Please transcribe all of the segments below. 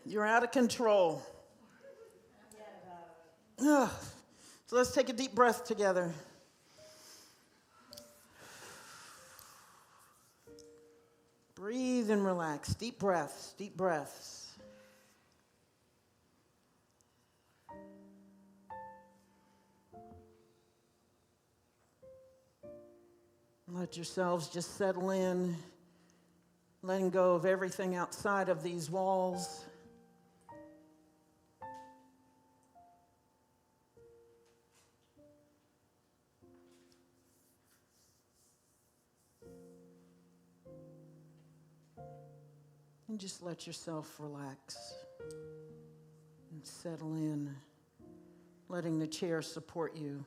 You're out of control. Ugh. So let's take a deep breath together. Breathe and relax. Deep breaths, deep breaths. Let yourselves just settle in, letting go of everything outside of these walls. And just let yourself relax and settle in, letting the chair support you.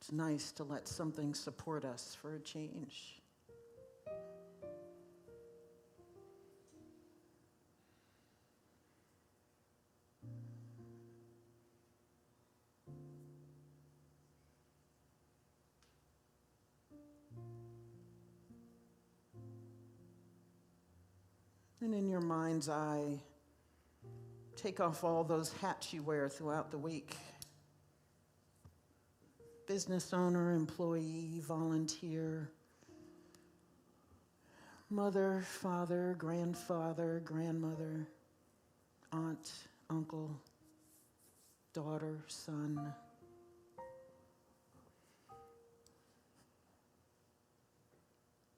It's nice to let something support us for a change. And in your mind's eye, take off all those hats you wear throughout the week. Business owner, employee, volunteer, mother, father, grandfather, grandmother, aunt, uncle, daughter, son.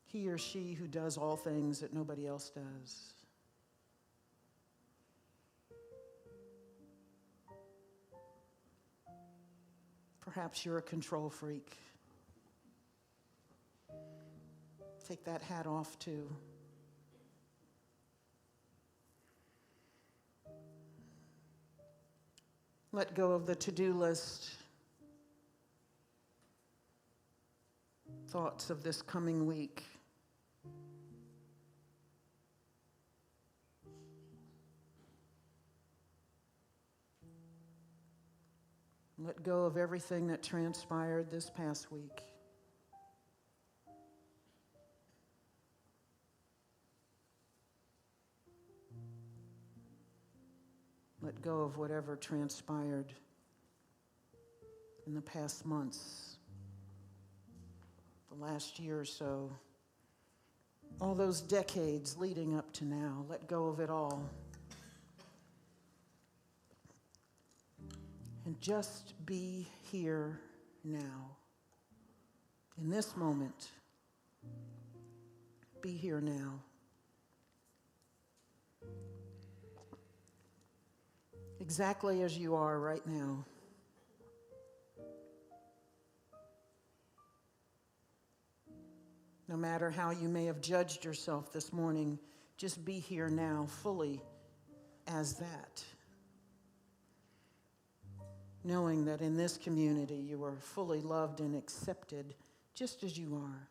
He or she who does all things that nobody else does. Perhaps you're a control freak. Take that hat off too. Let go of the to-do list. Thoughts of this coming week. Let go of everything that transpired this past week. Let go of whatever transpired in the past months, the last year or so, all those decades leading up to now. Let go of it all. And just be here now. In this moment, be here now. Exactly as you are right now. No matter how you may have judged yourself this morning, just be here now fully as that. Knowing that in this community you are fully loved and accepted just as you are.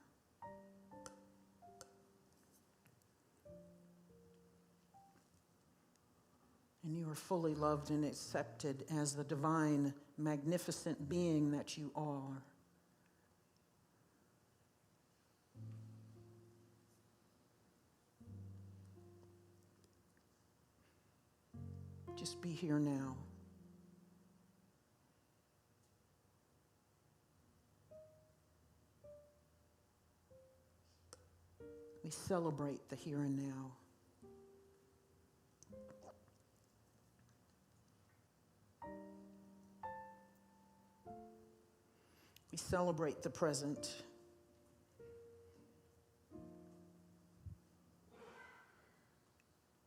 And you are fully loved and accepted as the divine, magnificent being that you are. Just be here now. We celebrate the here and now. We celebrate the present.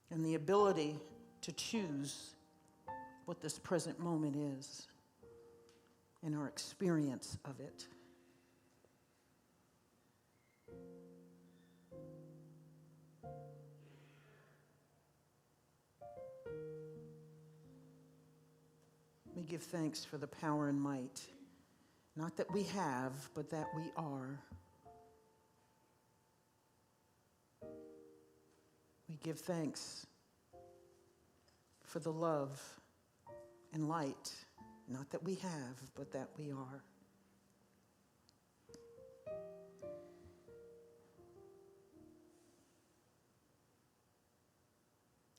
And the ability to choose what this present moment is and our experience of it. We give thanks for the power and might, not that we have, but that we are. We give thanks for the love and light. Not that we have, but that we are.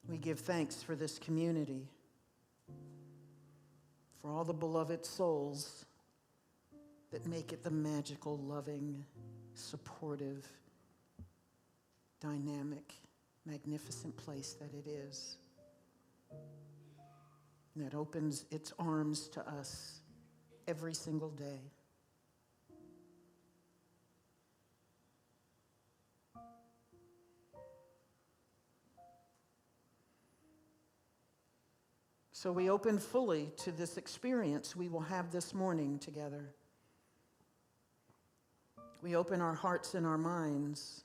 We give thanks for this community, for all the beloved souls that make it the magical, loving, supportive, dynamic, magnificent place that it is, and that opens its arms to us every single day. So we open fully to this experience we will have this morning together. We open our hearts and our minds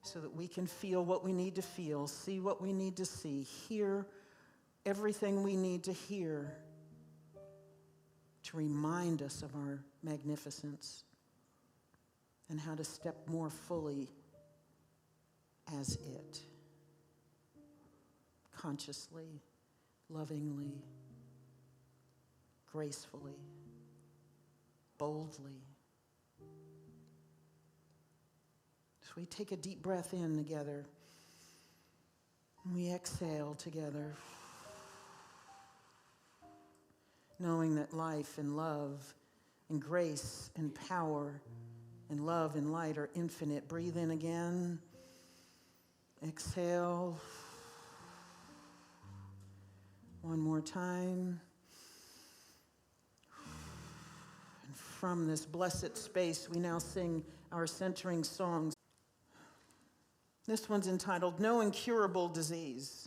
so that we can feel what we need to feel, see what we need to see, hear everything we need to hear to remind us of our magnificence and how to step more fully as it, consciously, lovingly, gracefully, boldly. So we take a deep breath in together, and we exhale together, knowing that life and love and grace and power and love and light are infinite. Breathe in again. Exhale. One more time. And from this blessed space, we now sing our centering songs. This one's entitled, No Incurable Disease.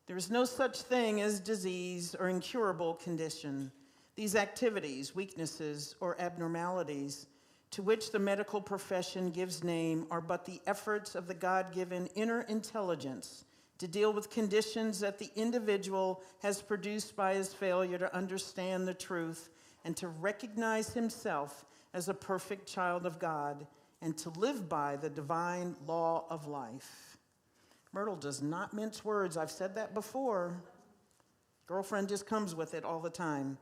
There is no such thing as disease or incurable condition. These activities, weaknesses, or abnormalities to which the medical profession gives name are but the efforts of the God-given inner intelligence to deal with conditions that the individual has produced by his failure to understand the truth and to recognize himself as a perfect child of God and to live by the divine law of life. Myrtle does not mince words. I've said that before. Girlfriend just comes with it all the time.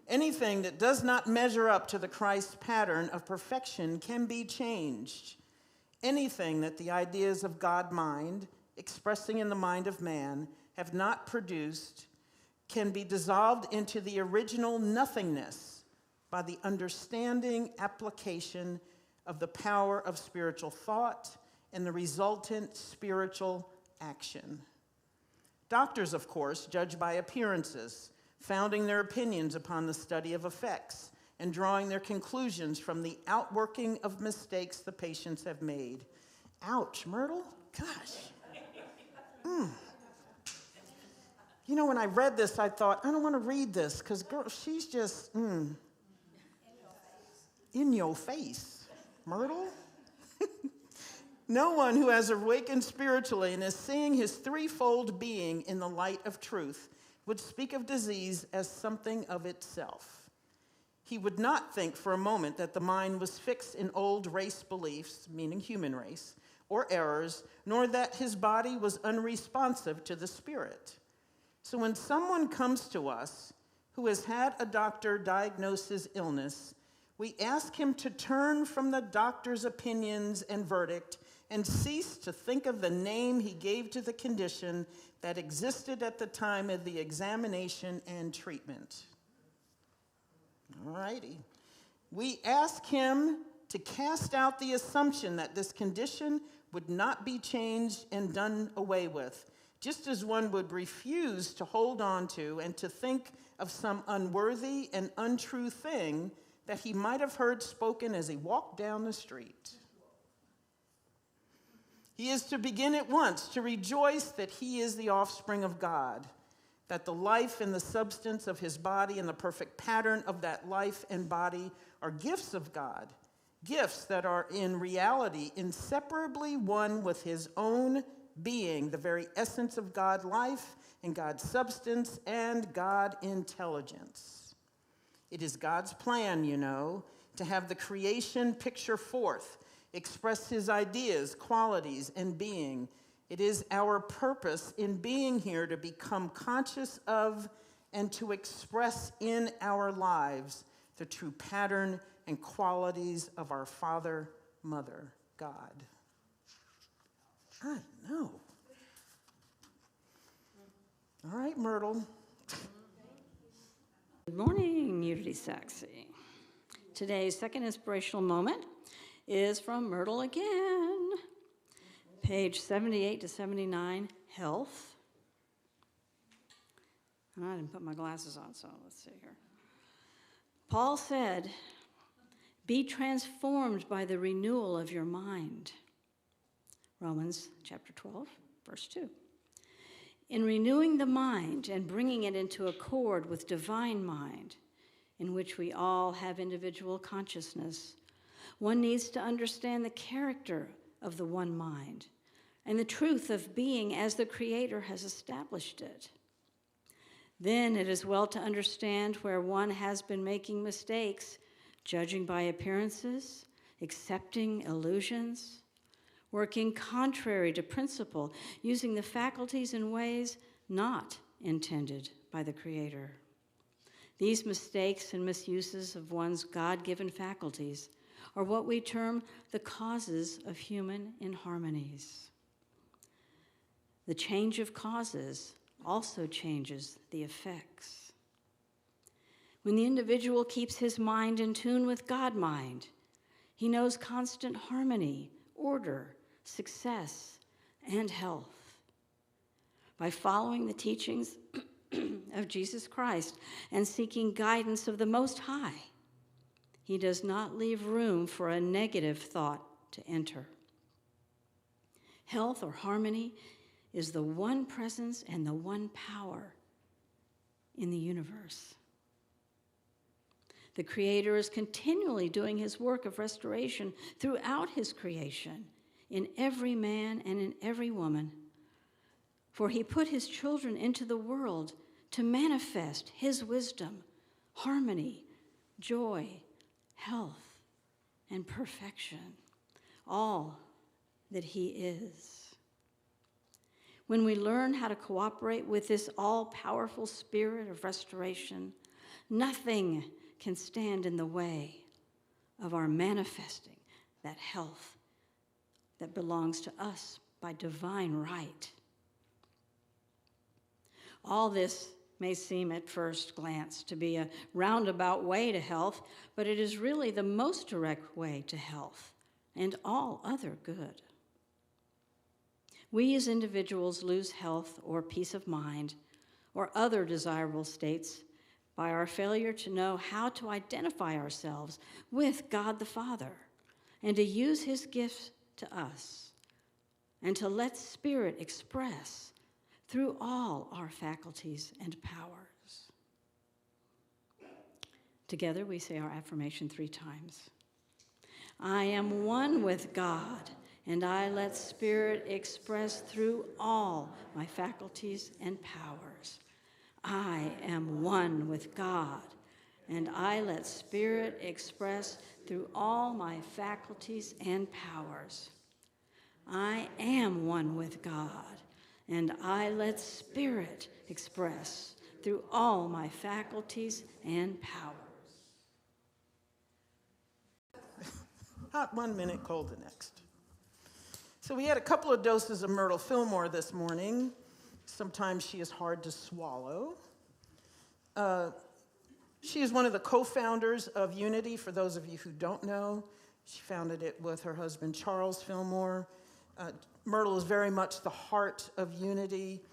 Anything that does not measure up to the Christ pattern of perfection can be changed. Anything that the ideas of God mind, expressing in the mind of man, have not produced can be dissolved into the original nothingness by the understanding application of the power of spiritual thought and the resultant spiritual action. Doctors, of course, judge by appearances, founding their opinions upon the study of effects and drawing their conclusions from the outworking of mistakes the patients have made. Ouch, Myrtle? Gosh. You know, when I read this, I thought, I don't want to read this because, girl, she's just, in your face, Myrtle. No one who has awakened spiritually and is seeing his threefold being in the light of truth would speak of disease as something of itself. He would not think for a moment that the mind was fixed in old race beliefs, meaning human race, or errors, nor that his body was unresponsive to the spirit. So when someone comes to us who has had a doctor diagnose his illness, we ask him to turn from the doctor's opinions and verdict and cease to think of the name he gave to the condition that existed at the time of the examination and treatment. All righty. We ask him to cast out the assumption that this condition would not be changed and done away with, just as one would refuse to hold on to and to think of some unworthy and untrue thing that he might have heard spoken as he walked down the street. He is to begin at once to rejoice that he is the offspring of God, that the life and the substance of his body and the perfect pattern of that life and body are gifts of God, gifts that are in reality inseparably one with his own being, the very essence of God life and God's substance and God intelligence. It is God's plan, you know, to have the creation picture forth, express his ideas, qualities, and being It is our purpose in being here to become conscious of and to express in our lives the true pattern and qualities of our Father, Mother, God. I know. All right, Myrtle. Good morning, Unity Saxe. Today's second inspirational moment is from Myrtle again. Page 78 to 79, health. And I didn't put my glasses on, so let's see here. Paul said, "Be transformed by the renewal of your mind." Romans chapter 12, verse 2. In renewing the mind and bringing it into accord with divine mind, in which we all have individual consciousness, one needs to understand the character of the one mind and the truth of being as the Creator has established it. Then it is well to understand where one has been making mistakes, judging by appearances, accepting illusions, working contrary to principle, using the faculties in ways not intended by the Creator. These mistakes and misuses of one's God-given faculties are what we term the causes of human inharmonies. The change of causes also changes the effects. When the individual keeps his mind in tune with God-mind, he knows constant harmony, order, success, and health. By following the teachings of Jesus Christ and seeking guidance of the Most High, he does not leave room for a negative thought to enter. Health or harmony is the one presence and the one power in the universe. The Creator is continually doing his work of restoration throughout his creation, in every man and in every woman. For he put his children into the world to manifest his wisdom, harmony, joy, health, and perfection, all that he is. When we learn how to cooperate with this all-powerful spirit of restoration, nothing can stand in the way of our manifesting that health that belongs to us by divine right. All this may seem at first glance to be a roundabout way to health, but it is really the most direct way to health and all other good. We as individuals lose health or peace of mind or other desirable states by our failure to know how to identify ourselves with God the Father and to use his gifts to us and to let Spirit express through all our faculties and powers. Together we say our affirmation 3 times. I am one with God, and I let Spirit express through all my faculties and powers. I am one with God, and I let Spirit express through all my faculties and powers. I am one with God, and I let Spirit express through all my faculties and powers. Hot 1 minute, cold the next. So we had a couple of doses of Myrtle Fillmore this morning. Sometimes she is hard to swallow. She is one of the co-founders of Unity, for those of you who don't know. She founded it with her husband, Charles Fillmore. Myrtle is very much the heart of Unity.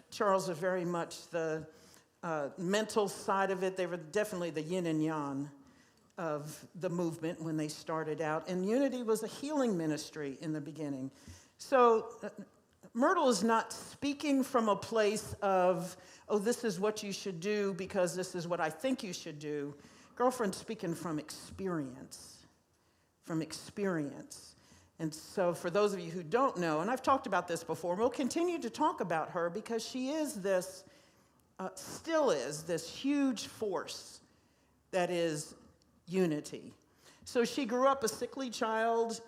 Charles is very much the mental side of it. They were definitely the yin and yang of the movement when they started out. And Unity was a healing ministry in the beginning. So Myrtle is not speaking from a place of, oh, this is what you should do because this is what I think you should do. Girlfriend's speaking from experience. And so for those of you who don't know, and I've talked about this before, we'll continue to talk about her because she is this, still is this huge force that is Unity. So she grew up a sickly child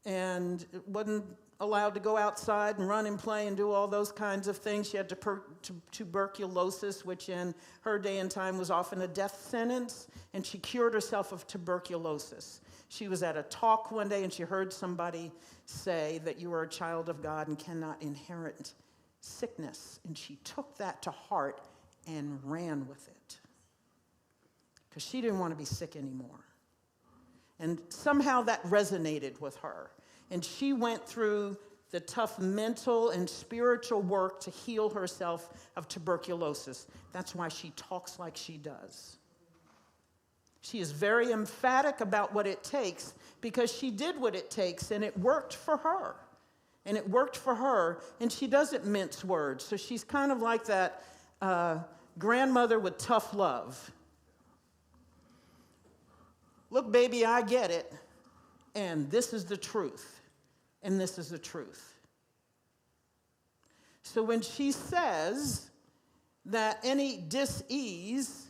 and wasn't allowed to go outside and run and play and do all those kinds of things. She had tuberculosis, which in her day and time was often a death sentence, and she cured herself of tuberculosis. She was at a talk one day and she heard somebody say that you are a child of God and cannot inherit sickness. And she took that to heart and ran with it because she didn't want to be sick anymore. And somehow that resonated with her. And she went through the tough mental and spiritual work to heal herself of tuberculosis. That's why she talks like she does. She is very emphatic about what it takes because she did what it takes and it worked for her. And it worked for her, and she doesn't mince words. So she's kind of like that grandmother with tough love. Look, baby, I get it, and this is the truth, and this is the truth. So when she says that any dis-ease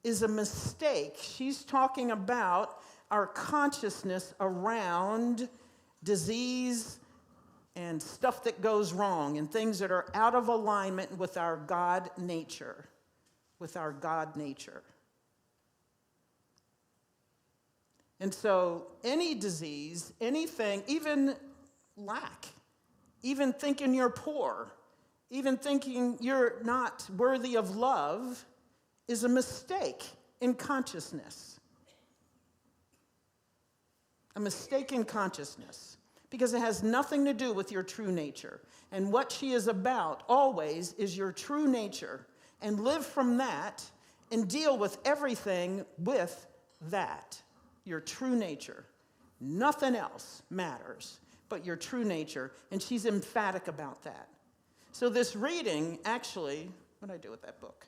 is a mistake, she's talking about our consciousness around disease and stuff that goes wrong and things that are out of alignment with our God nature, And so any disease, anything, even lack, even thinking you're poor, even thinking you're not worthy of love is a mistake in consciousness. A mistake in consciousness. Because it has nothing to do with your true nature. And what she is about always is your true nature. And live from that and deal with everything with that. Your true nature. Nothing else matters but your true nature. And she's emphatic about that. So this reading, actually, what did I do with that book?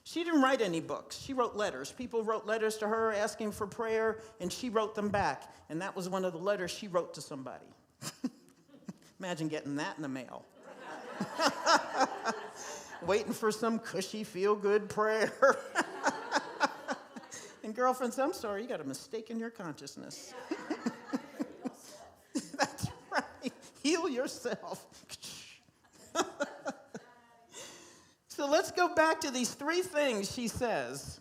She didn't write any books. She wrote letters. People wrote letters to her asking for prayer, and she wrote them back. And that was one of the letters she wrote to somebody. Imagine getting that in the mail. Waiting for some cushy, feel-good prayer. And girlfriend said, I'm sorry, you got a mistake in your consciousness. That's right. Heal yourself. So let's go back to these three things she says.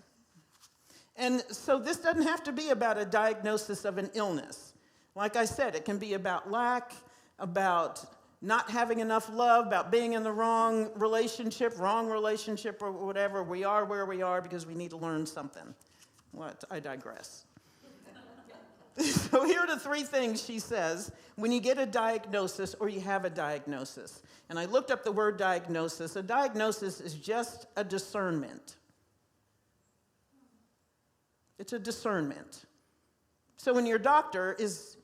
And so this doesn't have to be about a diagnosis of an illness. Like I said, it can be about lack, about not having enough love, about being in the wrong relationship, or whatever. We are where we are because we need to learn something. What? I digress. So here are the three things she says when you get a diagnosis or you have a diagnosis. And I looked up the word diagnosis. A diagnosis is just a discernment. It's a discernment. So when your doctor is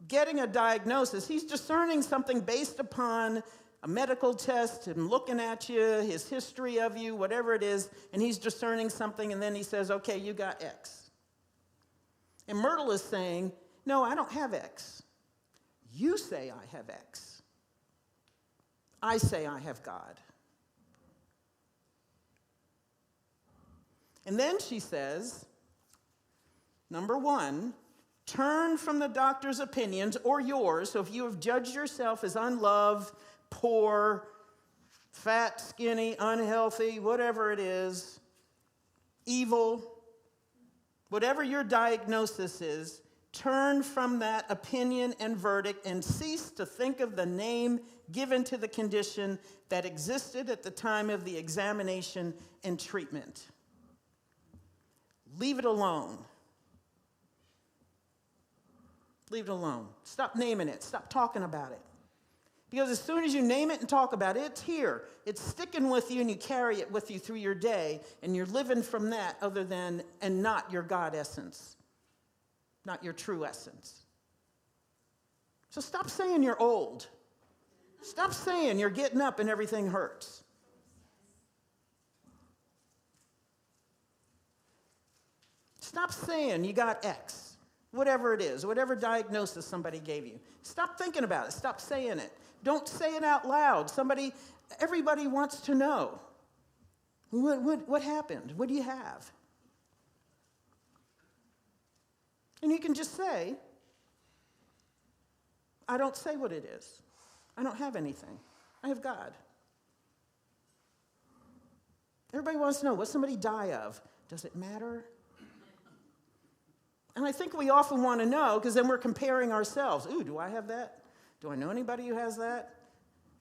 getting a diagnosis, he's discerning something based upon a medical test, him looking at you, his history of you, whatever it is, and he's discerning something, and then he says, okay, you got X. And Myrtle is saying, no, I don't have X. You say I have X. I say I have God. And then she says, number one, turn from the doctor's opinions or yours. So if you have judged yourself as unloved, poor, fat, skinny, unhealthy, whatever it is, evil, whatever your diagnosis is, turn from that opinion and verdict and cease to think of the name given to the condition that existed at the time of the examination and treatment. Leave it alone. Leave it alone. Stop naming it. Stop talking about it. Because as soon as you name it and talk about it, it's here. It's sticking with you, and you carry it with you through your day, and you're living from that other than, and not your God essence, not your true essence. So stop saying you're old. Stop saying you're getting up and everything hurts. Stop saying you got X, whatever it is, whatever diagnosis somebody gave you. Stop thinking about it. Stop saying it. Don't say it out loud. Everybody wants to know. What happened? What do you have? And you can just say, I don't say what it is. I don't have anything. I have God. Everybody wants to know, what's somebody die of? Does it matter? And I think we often want to know because then we're comparing ourselves. Ooh, do I have that? Do I know anybody who has that?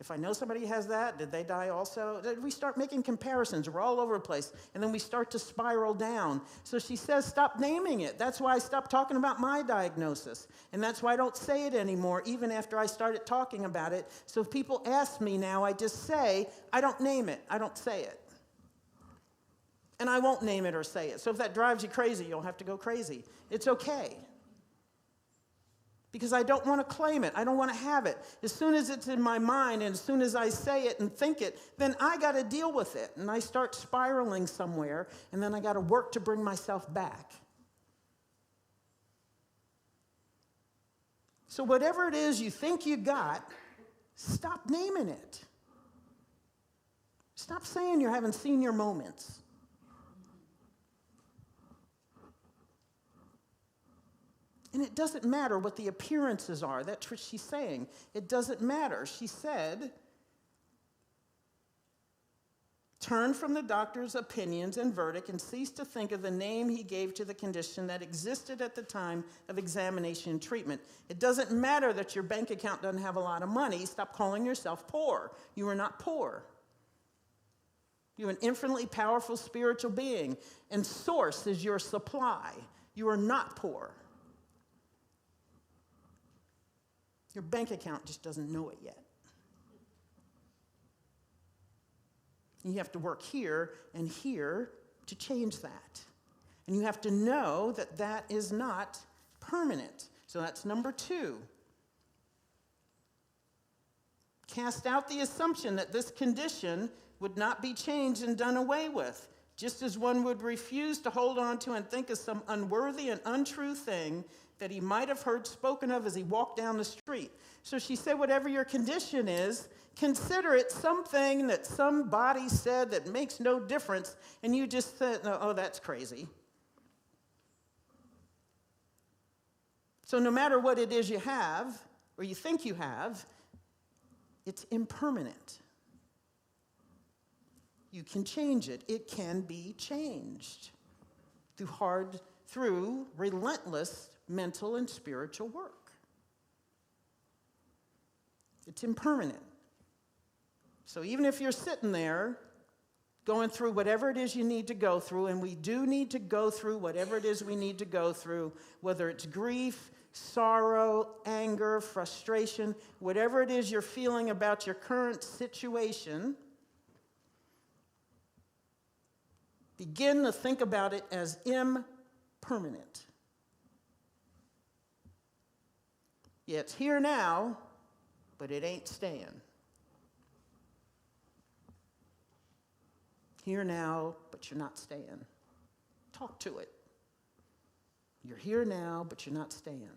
If I know somebody who has that, did they die also? We start making comparisons. We're all over the place. And then we start to spiral down. So she says, stop naming it. That's why I stopped talking about my diagnosis. And that's why I don't say it anymore, even after I started talking about it. So if people ask me now, I just say, I don't name it. I don't say it. And I won't name it or say it. So if that drives you crazy, you'll have to go crazy. It's okay. Because I don't want to claim it. I don't want to have it. As soon as it's in my mind and as soon as I say it and think it, then I got to deal with it. And I start spiraling somewhere, and then I got to work to bring myself back. So whatever it is you think you got, stop naming it. Stop saying you're having senior moments. And it doesn't matter what the appearances are. That's what she's saying. It doesn't matter. She said, turn from the doctor's opinions and verdict and cease to think of the name he gave to the condition that existed at the time of examination and treatment. It doesn't matter that your bank account doesn't have a lot of money. Stop calling yourself poor. You are not poor. You're an infinitely powerful spiritual being, and source is your supply. You are not poor. Your bank account just doesn't know it yet. And you have to work here and here to change that. And you have to know that that is not permanent. So that's number 2. Cast out the assumption that this condition would not be changed and done away with, just as one would refuse to hold on to and think of some unworthy and untrue thing that he might have heard spoken of as he walked down the street. So she said, whatever your condition is, consider it something that somebody said that makes no difference, and you just said, oh, that's crazy. So no matter what it is you have, or you think you have, it's impermanent. You can change it. It can be changed through relentless mental and spiritual work. It's impermanent. So even if you're sitting there going through whatever it is you need to go through, and we do need to go through whatever it is we need to go through, whether it's grief, sorrow, anger, frustration, whatever it is you're feeling about your current situation, begin to think about it as impermanent. Yeah, it's here now, but it ain't staying. Here now, but you're not staying. Talk to it. You're here now, but you're not staying.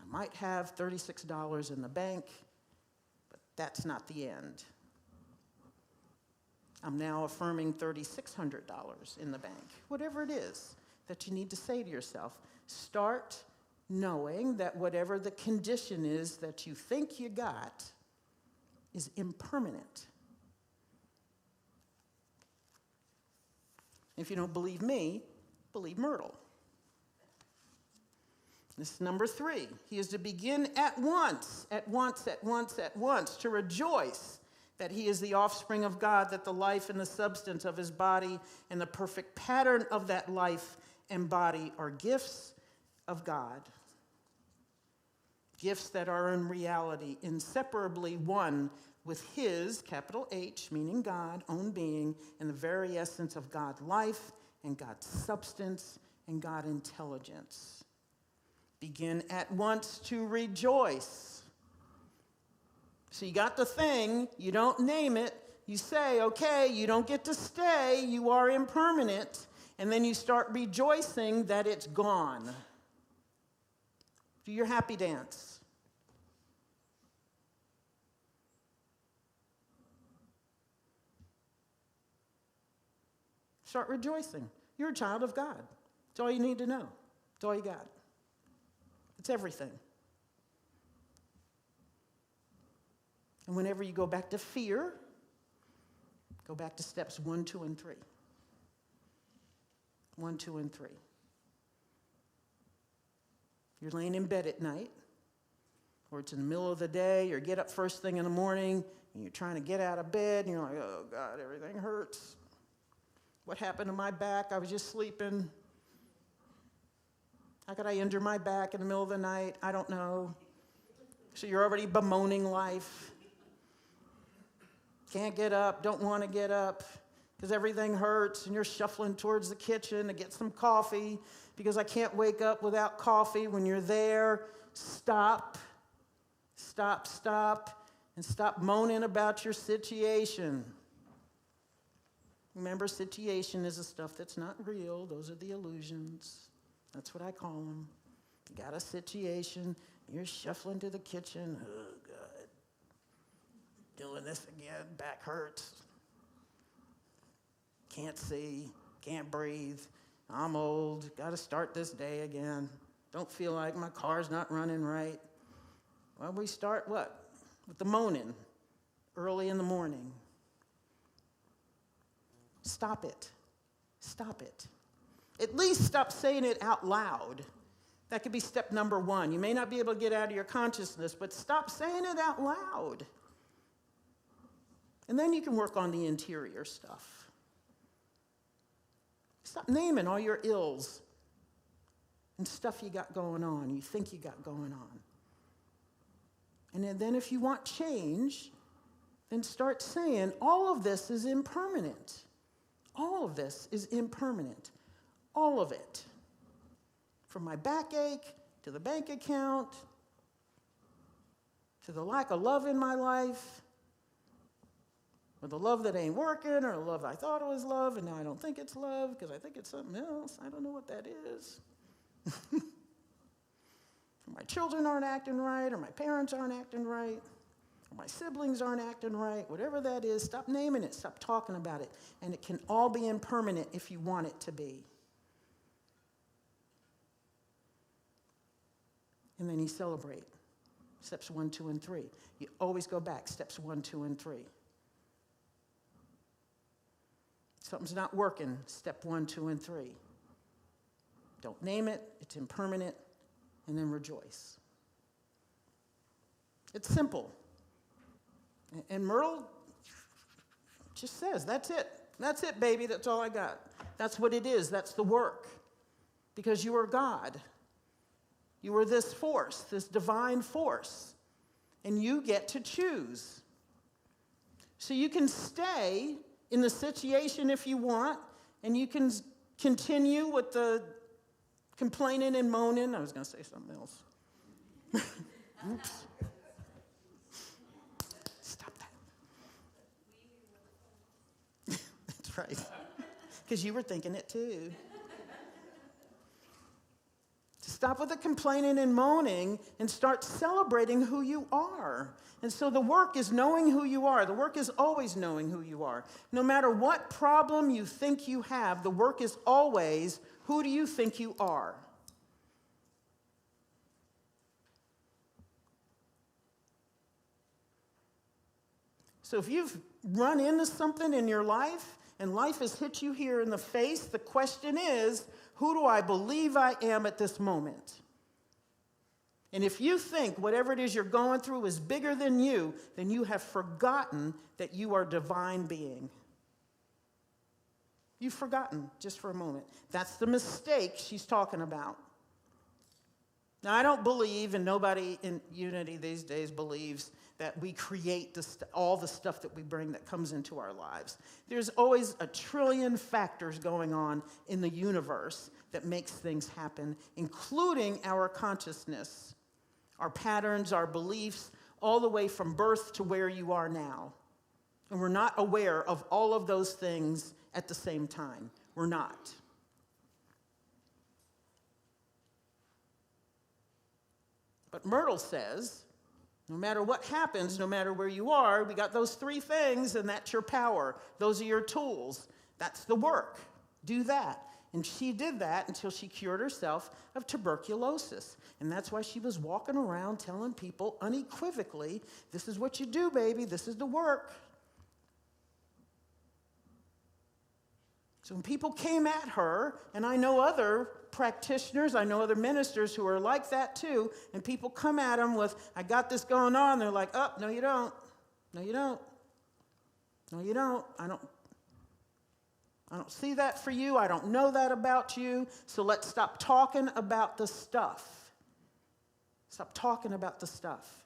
I might have $36 in the bank, but that's not the end. I'm now affirming $3,600 in the bank. Whatever it is that you need to say to yourself, start knowing that whatever the condition is that you think you got is impermanent. If you don't believe me, believe Myrtle. This is number 3. He is to begin at once, to rejoice that he is the offspring of God, that the life and the substance of his body and the perfect pattern of that life and body are gifts of God. Gifts that are in reality inseparably one with his, capital H, meaning God, own being, and the very essence of God life and God's substance and God intelligence. Begin at once to rejoice. So you got the thing, you don't name it, you say, okay, you don't get to stay, you are impermanent, and then you start rejoicing that it's gone. Do your happy dance. Start rejoicing. You're a child of God. That's all you need to know. That's all you got. It's everything. And whenever you go back to fear, go back to steps 1, 2, and 3. 1, 2, and 3. You're laying in bed at night, or it's in the middle of the day, or get up first thing in the morning, and you're trying to get out of bed, and you're like, oh, God, everything hurts. What happened to my back? I was just sleeping. How could I injure my back in the middle of the night? I don't know. So you're already bemoaning life. Can't get up, don't want to get up, because everything hurts, and you're shuffling towards the kitchen to get some coffee, because I can't wake up without coffee. When you're there, stop, and stop moaning about your situation. Remember, situation is the stuff that's not real. Those are the illusions. That's what I call them. You got a situation, you're shuffling to the kitchen. Oh, God. Doing this again, back hurts. Can't see, can't breathe. I'm old, got to start this day again. Don't feel like my car's not running right. Well, we start what? With the moaning early in the morning. Stop it. Stop it. At least stop saying it out loud. That could be step number 1. You may not be able to get out of your consciousness, but stop saying it out loud. And then you can work on the interior stuff. Stop naming all your ills and stuff you got going on, you think you got going on. And then if you want change, then start saying, all of this is impermanent. All of this is impermanent. All of it. From my backache, to the bank account, to the lack of love in my life, or the love that ain't working, or the love I thought it was love, and now I don't think it's love, because I think it's something else. I don't know what that is. My children aren't acting right, or my parents aren't acting right, or my siblings aren't acting right, whatever that is, stop naming it, stop talking about it. And it can all be impermanent if you want it to be. And then you celebrate. Steps 1, 2, and 3. You always go back, steps 1, 2, and 3. Something's not working, step 1, 2, and 3. Don't name it, it's impermanent, and then rejoice. It's simple. And Myrtle just says, that's it. That's it, baby, that's all I got. That's what it is, that's the work. Because you are God. You are this force, this divine force. And you get to choose. So you can stay in the situation if you want, and you can continue with the complaining and moaning. I was going to say something else. Oops. Stop that. That's right. Because you were thinking it too. Stop with the complaining and moaning and start celebrating who you are. And so the work is knowing who you are. The work is always knowing who you are. No matter what problem you think you have, the work is always, who do you think you are? So if you've run into something in your life and life has hit you here in the face, the question is, who do I believe I am at this moment? And if you think whatever it is you're going through is bigger than you, then you have forgotten that you are a divine being. You've forgotten just for a moment. That's the mistake she's talking about. Now, I don't believe, and nobody in Unity these days believes, that we create all the stuff that we bring that comes into our lives. There's always a trillion factors going on in the universe that makes things happen, including our consciousness, our patterns, our beliefs, all the way from birth to where you are now. And we're not aware of all of those things at the same time. We're not. But Myrtle says, no matter what happens, no matter where you are, we got those 3 things, and that's your power. Those are your tools. That's the work. Do that. And she did that until she cured herself of tuberculosis. And that's why she was walking around telling people unequivocally, this is what you do, baby, this is the work. So when people came at her, and I know other practitioners, I know other ministers who are like that too, and people come at them with, I got this going on, they're like, oh, no you don't, no you don't, no you don't, I don't see that for you. I don't know that about you. So let's stop talking about the stuff. Stop talking about the stuff.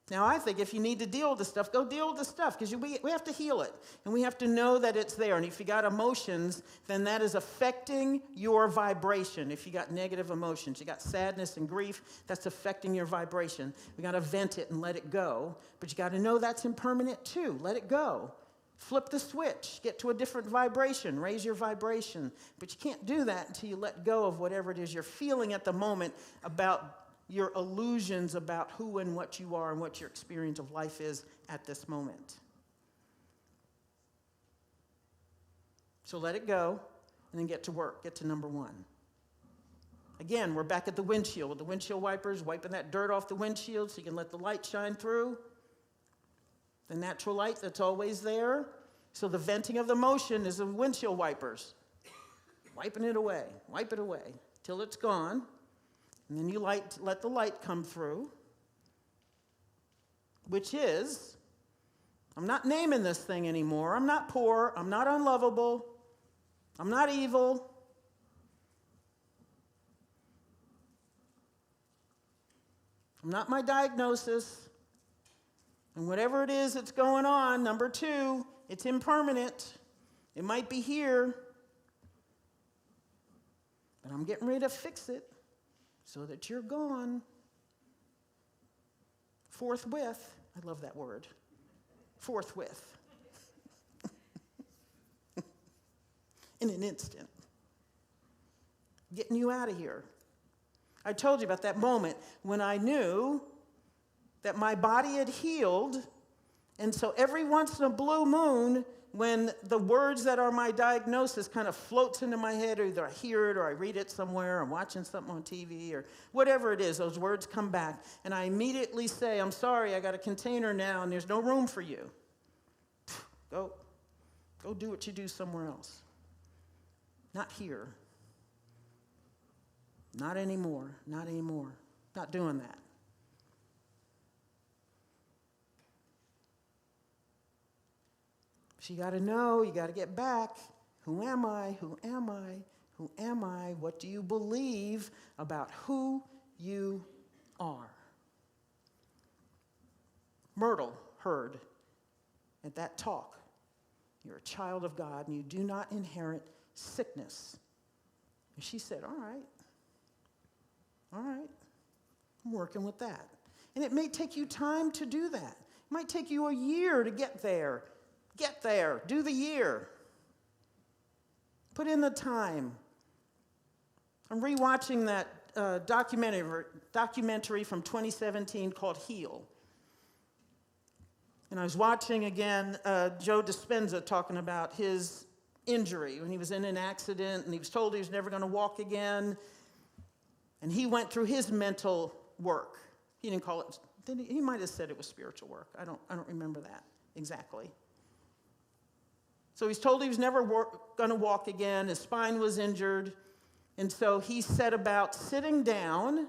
Now, I think if you need to deal with the stuff, go deal with the stuff, because we have to heal it. And we have to know that it's there. And if you got emotions, then that is affecting your vibration. If you got negative emotions, you got sadness and grief, that's affecting your vibration. We got to vent it and let it go. But you got to know that's impermanent too. Let it go. Flip the switch, get to a different vibration, raise your vibration. But you can't do that until you let go of whatever it is you're feeling at the moment about your illusions about who and what you are and what your experience of life is at this moment. So let it go and then get to work, get to number one. Again, we're back at the windshield with the windshield wipers, wiping that dirt off the windshield so you can let the light shine through. The natural light that's always there. So the venting of the motion is the windshield wipers. Wiping it away, wipe it away till it's gone. And then you let the light come through, which is, I'm not naming this thing anymore. I'm not poor. I'm not unlovable. I'm not evil. I'm not my diagnosis. And whatever it is that's going on, number two, it's impermanent. It might be here, but I'm getting ready to fix it so that you're gone. Forthwith. I love that word. Forthwith. In an instant. Getting you out of here. I told you about that moment when I knew that my body had healed, and so every once in a blue moon, when the words that are my diagnosis kind of floats into my head, or either I hear it or I read it somewhere, or I'm watching something on TV, or whatever it is, those words come back, and I immediately say, I'm sorry, I got a container now, and there's no room for you. Go do what you do somewhere else. Not here. Not anymore. Not anymore. Not doing that. So you got to know, you got to get back. Who am I? Who am I? Who am I? What do you believe about who you are? Myrtle heard at that talk, you're a child of God and you do not inherit sickness. And she said, all right, I'm working with that. And it may take you time to do that. It might take you a year to get there. Get there. Do the year. Put in the time. I'm rewatching that documentary from 2017 called Heal. And I was watching again Joe Dispenza talking about his injury when he was in an accident and he was told he was never going to walk again. And he went through his mental work. He didn't call it, he might have said it was spiritual work. I don't remember that exactly. So he's told he was never going to walk again. His spine was injured. And so he set about sitting down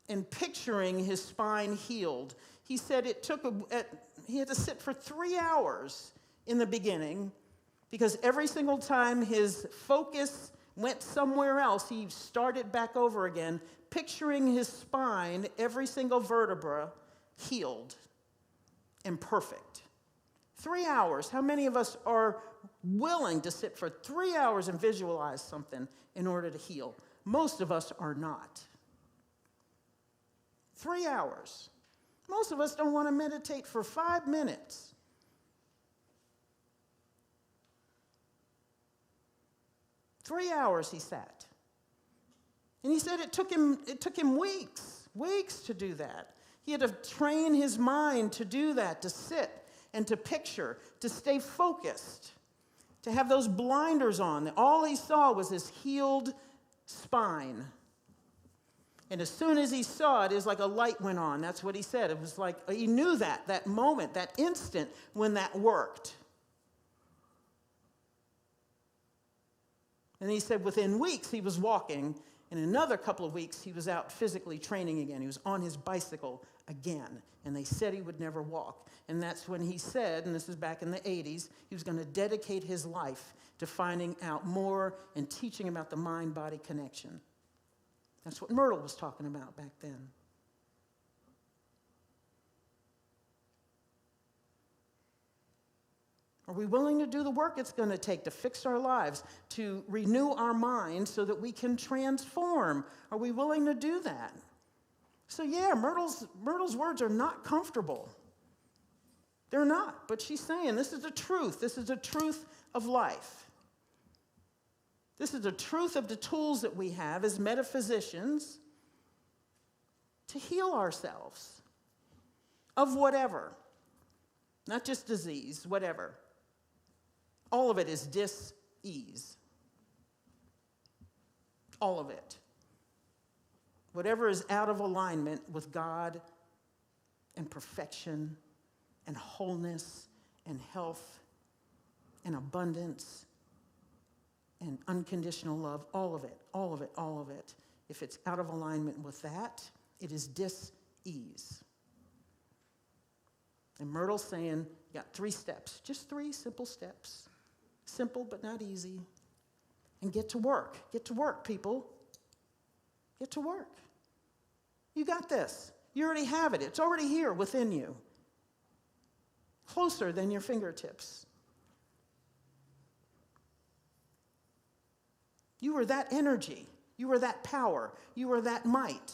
and picturing his spine healed. He said he had to sit for 3 hours in the beginning because every single time his focus went somewhere else, he started back over again, picturing his spine, every single vertebra, healed and perfect. 3 hours. How many of us are willing to sit for 3 hours and visualize something in order to heal? Most of us are not. 3 hours. Most of us don't want to meditate for 5 minutes. Three hours he sat. And he said it took him weeks to do that. He had to train his mind to do that, to sit and to picture, to stay focused, to have those blinders on. All he saw was his healed spine. And as soon as he saw it, it was like a light went on. That's what he said. It was like he knew that moment, that instant when that worked. And he said within weeks he was walking. In another couple of weeks, he was out physically training again. He was on his bicycle again. And they said he would never walk. And that's when he said, and this is back in the 80s, he was going to dedicate his life to finding out more and teaching about the mind-body connection. That's what Myrtle was talking about back then. Are we willing to do the work it's going to take to fix our lives, to renew our minds so that we can transform? Are we willing to do that? So yeah, Myrtle's words are not comfortable. They're not, but she's saying this is the truth. This is the truth of life. This is the truth of the tools that we have as metaphysicians to heal ourselves of whatever, not just disease, whatever. All of it is dis-ease. All of it. Whatever is out of alignment with God and perfection and wholeness and health and abundance and unconditional love, all of it, all of it, all of it. If it's out of alignment with that, it is dis-ease. And Myrtle's saying, you got 3 steps, just 3 simple steps. Simple but not easy. And get to work. Get to work, people. Get to work. You got this. You already have it. It's already here within you. Closer than your fingertips. You are that energy. You are that power. You are that might.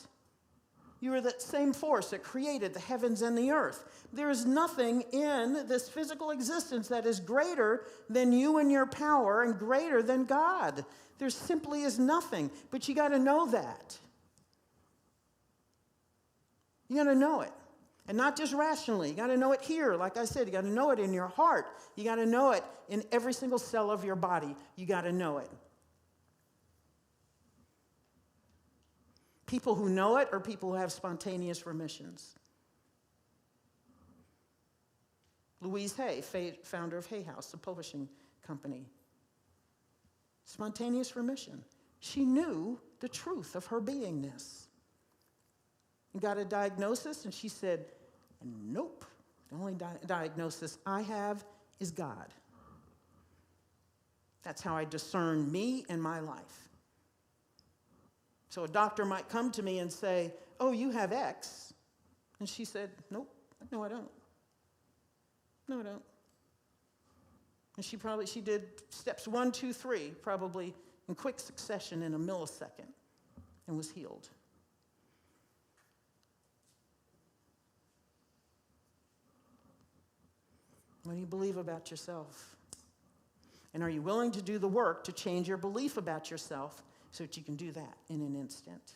You are that same force that created the heavens and the earth. There is nothing in this physical existence that is greater than you and your power and greater than God. There simply is nothing, but you got to know that. You got to know it. And not just rationally. You got to know it here. Like I said, you got to know it in your heart. You got to know it in every single cell of your body. You got to know it. People who know it are people who have spontaneous remissions. Louise Hay, founder of Hay House, the publishing company. Spontaneous remission. She knew the truth of her beingness. And got a diagnosis, and she said, nope, the only diagnosis I have is God. That's how I discern me and my life. So a doctor might come to me and say, oh, you have X. And she said, nope, no, I don't. No, I don't. And she did steps 1, 2, 3, probably in quick succession in a millisecond, and was healed. What do you believe about yourself? And are you willing to do the work to change your belief about yourself so that you can do that in an instant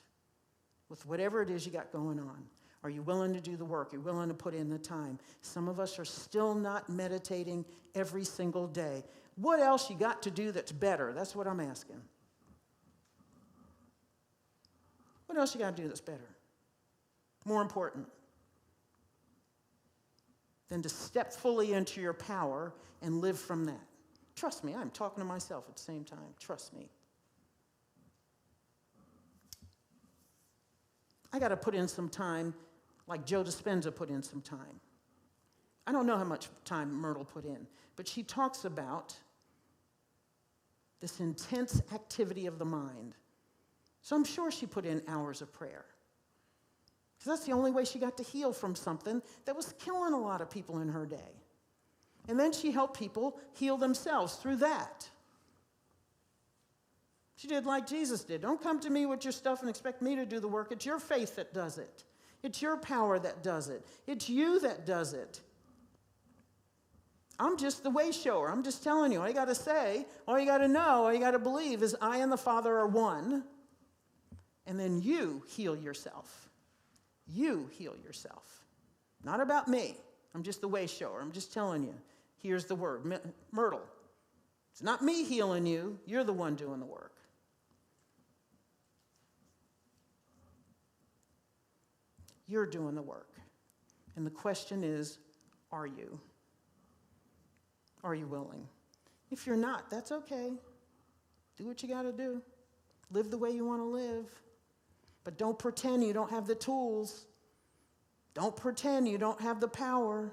with whatever it is you got going on? Are you willing to do the work? Are you willing to put in the time? Some of us are still not meditating every single day. What else you got to do that's better? That's what I'm asking. What else you got to do that's better? More important than to step fully into your power and live from that. Trust me, I'm talking to myself at the same time. Trust me. I got to put in some time like Joe Dispenza put in some time. I don't know how much time Myrtle put in, but she talks about this intense activity of the mind. So I'm sure she put in hours of prayer. Because that's the only way she got to heal from something that was killing a lot of people in her day. And then she helped people heal themselves through that. She did like Jesus did. Don't come to me with your stuff and expect me to do the work. It's your faith that does it. It's your power that does it. It's you that does it. I'm just the way shower. I'm just telling you. All you got to say, all you got to know, all you got to believe is I and the Father are one. And then you heal yourself. You heal yourself. Not about me. I'm just the way shower. I'm just telling you. Here's the word. Myrtle. It's not me healing you. You're the one doing the work. You're doing the work. And the question is, are you? Are you willing? If you're not, that's okay. Do what you got to do. Live the way you want to live. But don't pretend you don't have the tools. Don't pretend you don't have the power.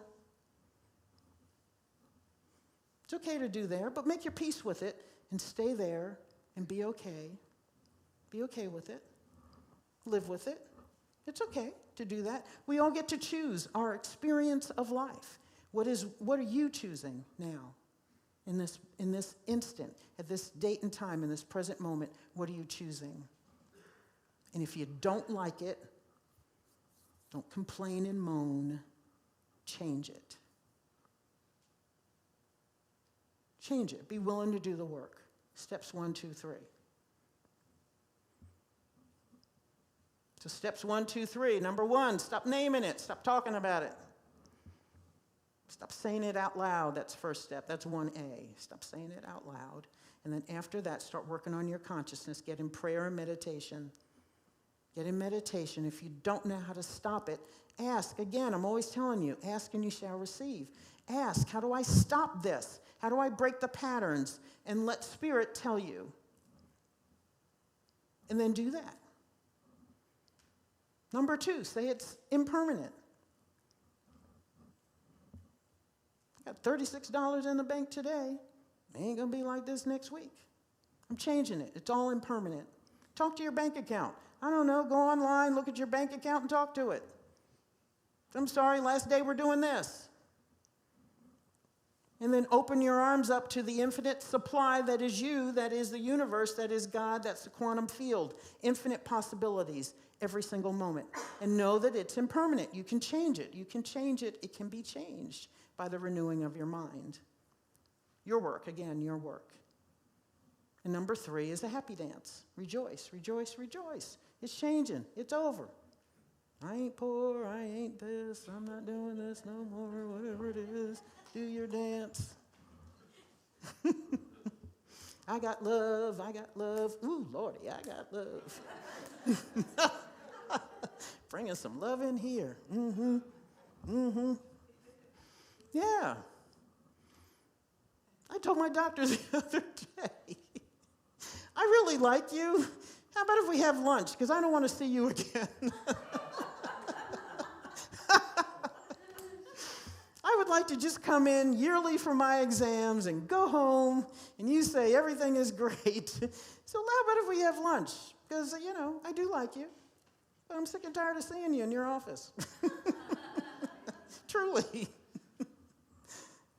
It's okay to do there, but make your peace with it and stay there and be okay. Be okay with it. Live with it. It's okay to do that. We all get to choose our experience of life. What are you choosing now? In this instant, at this date and time, in this present moment, what are you choosing? And if you don't like it, don't complain and moan. Change it. Change it. Be willing to do the work. Steps 1, 2, 3. So steps 1, 2, 3. Number 1, stop naming it. Stop talking about it. Stop saying it out loud. That's first step. That's 1A. Stop saying it out loud. And then after that, start working on your consciousness. Get in prayer and meditation. Get in meditation. If you don't know how to stop it, ask. Again, I'm always telling you, ask and you shall receive. Ask, how do I stop this? How do I break the patterns? And let Spirit tell you. And then do that. Number 2, say it's impermanent. Got $36 in the bank today. It ain't going to be like this next week. I'm changing it. It's all impermanent. Talk to your bank account. I don't know, go online, look at your bank account and talk to it. I'm sorry, last day we're doing this. And then open your arms up to the infinite supply that is you, that is the universe, that is God, that's the quantum field. Infinite possibilities every single moment. And know that it's impermanent. You can change it. You can change it. It can be changed by the renewing of your mind. Your work, again, your work. And number 3 is a happy dance. Rejoice, rejoice, rejoice. It's changing. It's over. I ain't poor, I ain't this, I'm not doing this no more, whatever it is. Do your dance. I got love, I got love. Ooh, Lordy, I got love. Bringing some love in here. Yeah. I told my doctor the other day, I really like you. How about if we have lunch? Because I don't want to see you again. I would like to just come in yearly for my exams and go home, and you say everything is great. So how about if we have lunch? Because, I do like you, but I'm sick and tired of seeing you in your office. Truly.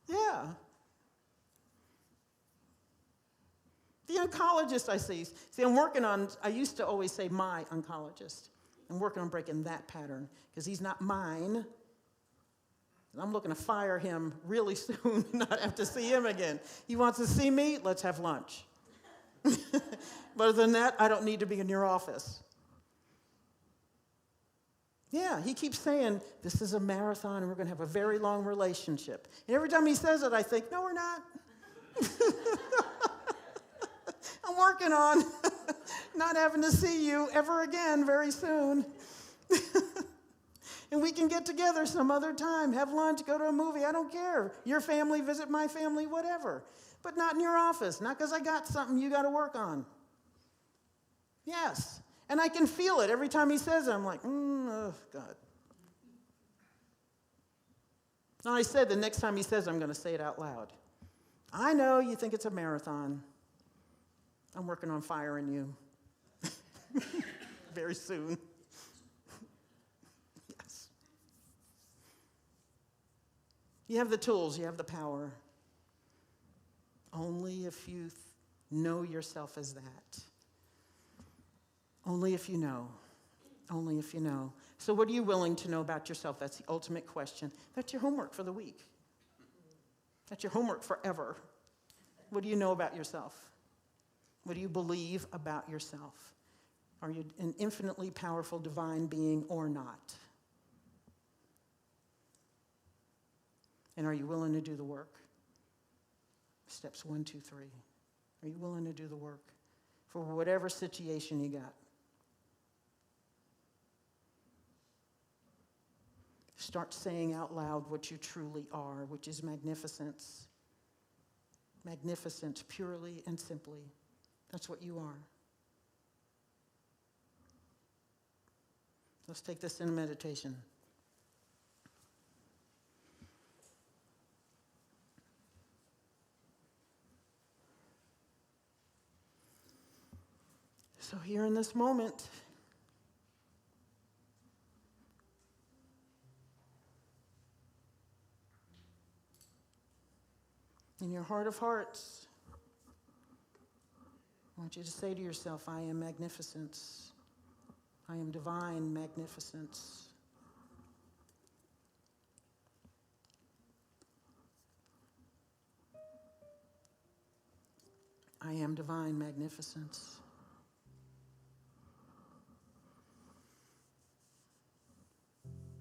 Yeah. The oncologist I see, I used to always say my oncologist. I'm working on breaking that pattern because he's not mine. And I'm looking to fire him really soon, not have to see him again. He wants to see me, let's have lunch. But other than that, I don't need to be in your office. Yeah, he keeps saying, this is a marathon and we're going to have a very long relationship. And every time he says it, I think, no, we're not. I'm working on not having to see you ever again very soon. And we can get together some other time, have lunch, go to a movie, I don't care. Your family, visit my family, whatever. But not in your office, not because I got something you got to work on. Yes. And I can feel it every time he says it. I'm like, oh, God. And I said the next time he says it, I'm going to say it out loud. I know you think it's a marathon. I'm working on firing you very soon. Yes. You have the tools, you have the power. Only if you know yourself as that. Only if you know. Only if you know. So what are you willing to know about yourself? That's the ultimate question. That's your homework for the week. That's your homework forever. What do you know about yourself? What do you believe about yourself? Are you an infinitely powerful divine being or not? And are you willing to do the work? Steps 1, 2, 3. Are you willing to do the work for whatever situation you got? Start saying out loud what you truly are, which is magnificence. Magnificence, purely and simply. That's what you are. Let's take this in meditation. So here in this moment, in your heart of hearts, I want you to say to yourself, I am magnificence. I am divine magnificence. I am divine magnificence.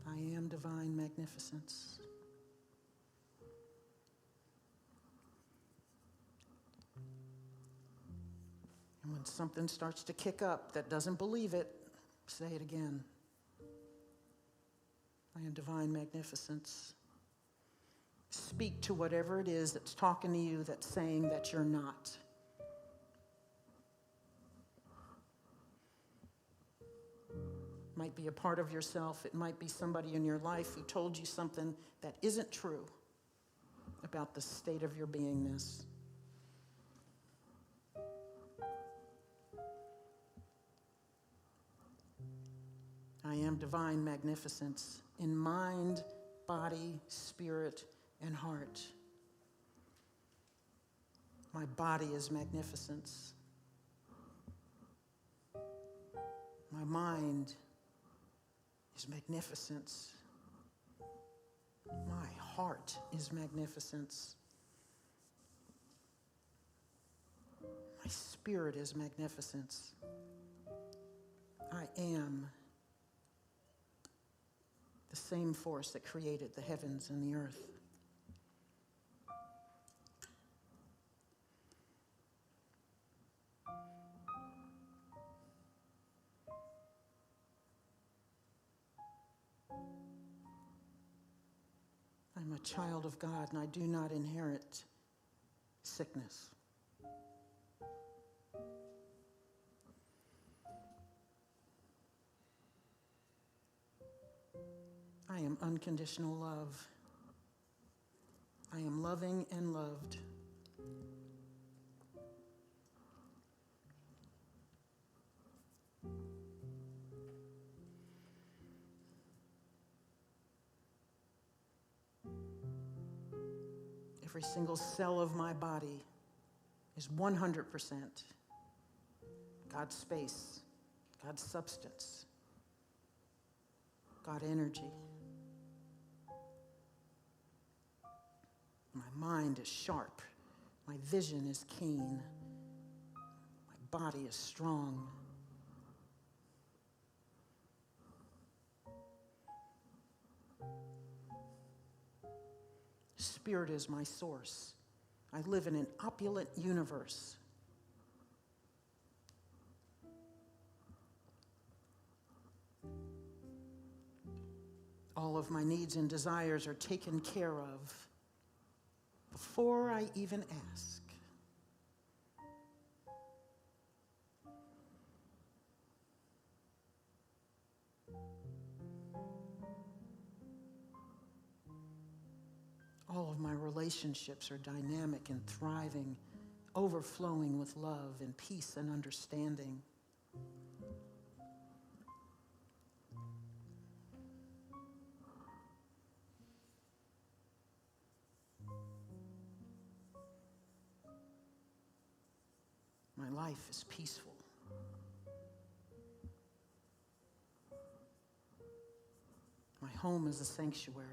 I am divine magnificence. And when something starts to kick up that doesn't believe it, say it again. I am divine magnificence. Speak to whatever it is that's talking to you that's saying that you're not. Might be a part of yourself. It might be somebody in your life who told you something that isn't true about the state of your beingness. I am divine magnificence in mind, body, spirit, and heart. My body is magnificence. My mind is magnificence. My heart is magnificence. My spirit is magnificence. I am the same force that created the heavens and the earth. I'm a child of God, and I do not inherit sickness. I am unconditional love. I am loving and loved. Every single cell of my body is 100% God's space, God's substance, God energy. My mind is sharp. My vision is keen. My body is strong. Spirit is my source. I live in an opulent universe. All of my needs and desires are taken care of before I even ask. All of my relationships are dynamic and thriving, overflowing with love and peace and understanding. My life is peaceful. My home is a sanctuary.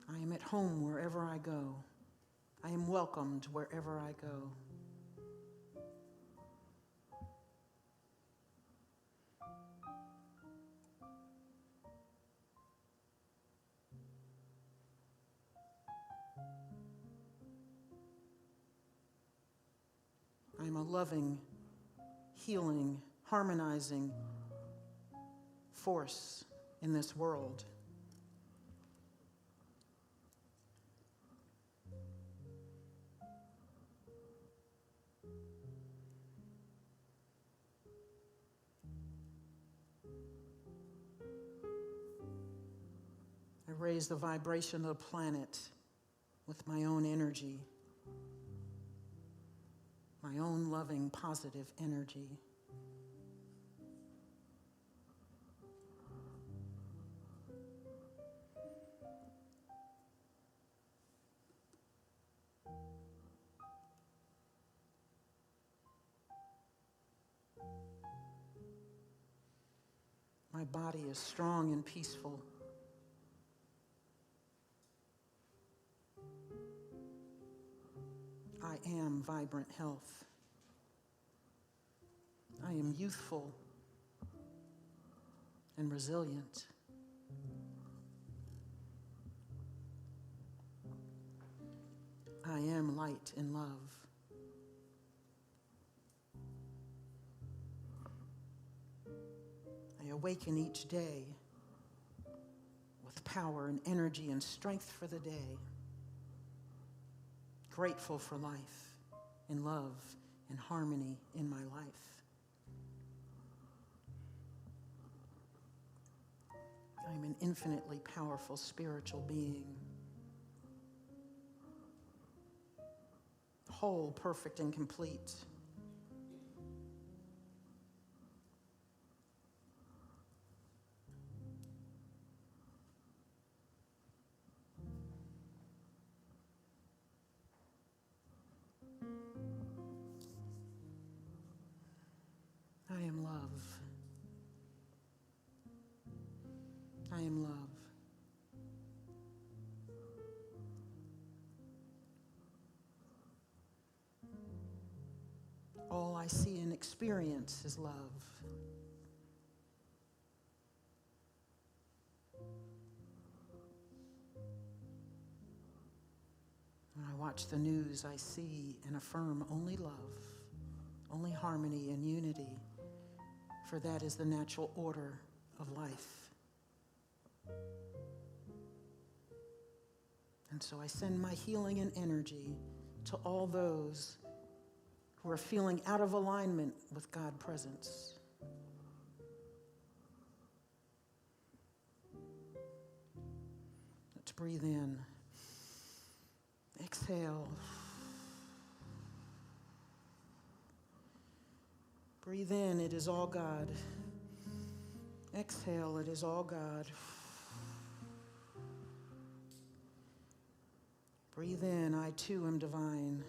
I am at home wherever I go. I am welcomed wherever I go. I'm a loving, healing, harmonizing force in this world. I raise the vibration of the planet with my own energy, my own loving, positive energy. My body is strong and peaceful. I am vibrant health. I am youthful and resilient. I am light and love. I awaken each day with power and energy and strength for the day. Grateful for life and love and harmony in my life. I'm an infinitely powerful spiritual being. Whole, perfect, and complete. I am love. I am love. All I see and experience is love. When I watch the news, I see and affirm only love, only harmony and unity, for that is the natural order of life. And so I send my healing and energy to all those who are feeling out of alignment with God's presence. Let's breathe in. Exhale. Breathe in, it is all God. Exhale, it is all God. Breathe in, I too am divine.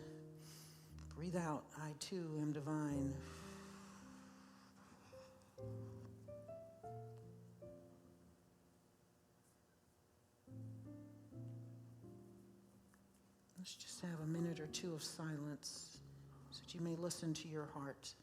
Breathe out, I too am divine. Let's just have a minute or two of silence so that you may listen to your heart.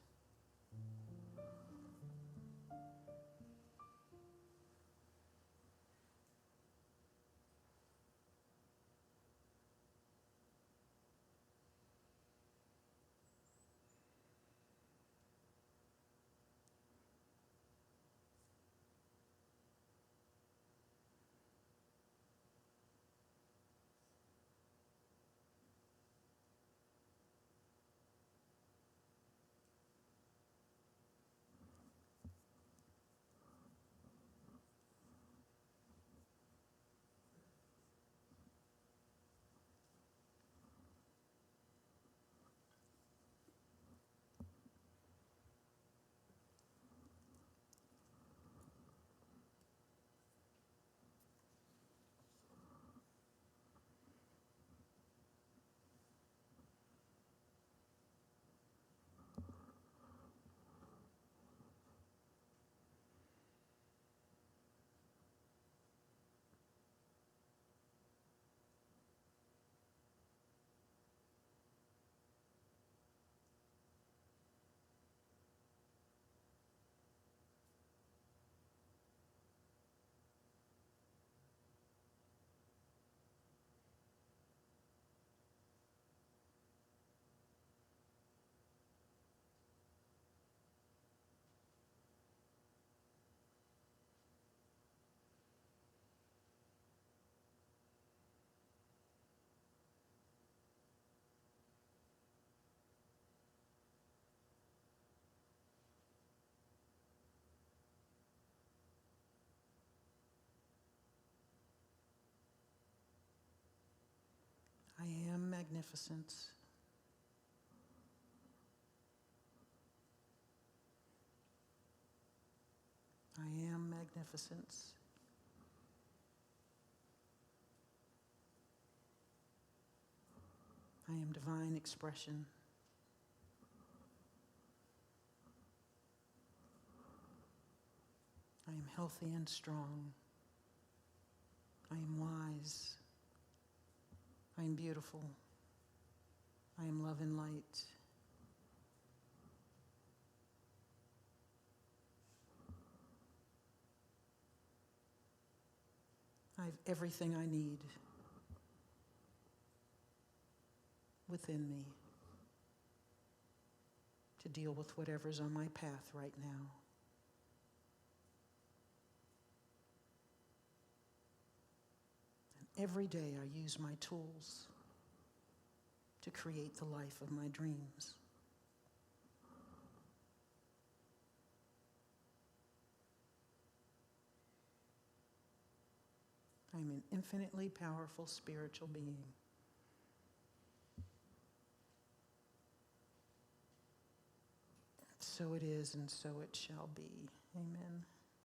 magnificence. I am magnificence. I am divine expression. I am healthy and strong. I am wise. I am beautiful. I am love and light. I have everything I need within me to deal with whatever's on my path right now. And every day I use my tools to create the life of my dreams. I'm an infinitely powerful spiritual being. So it is, and so it shall be. Amen.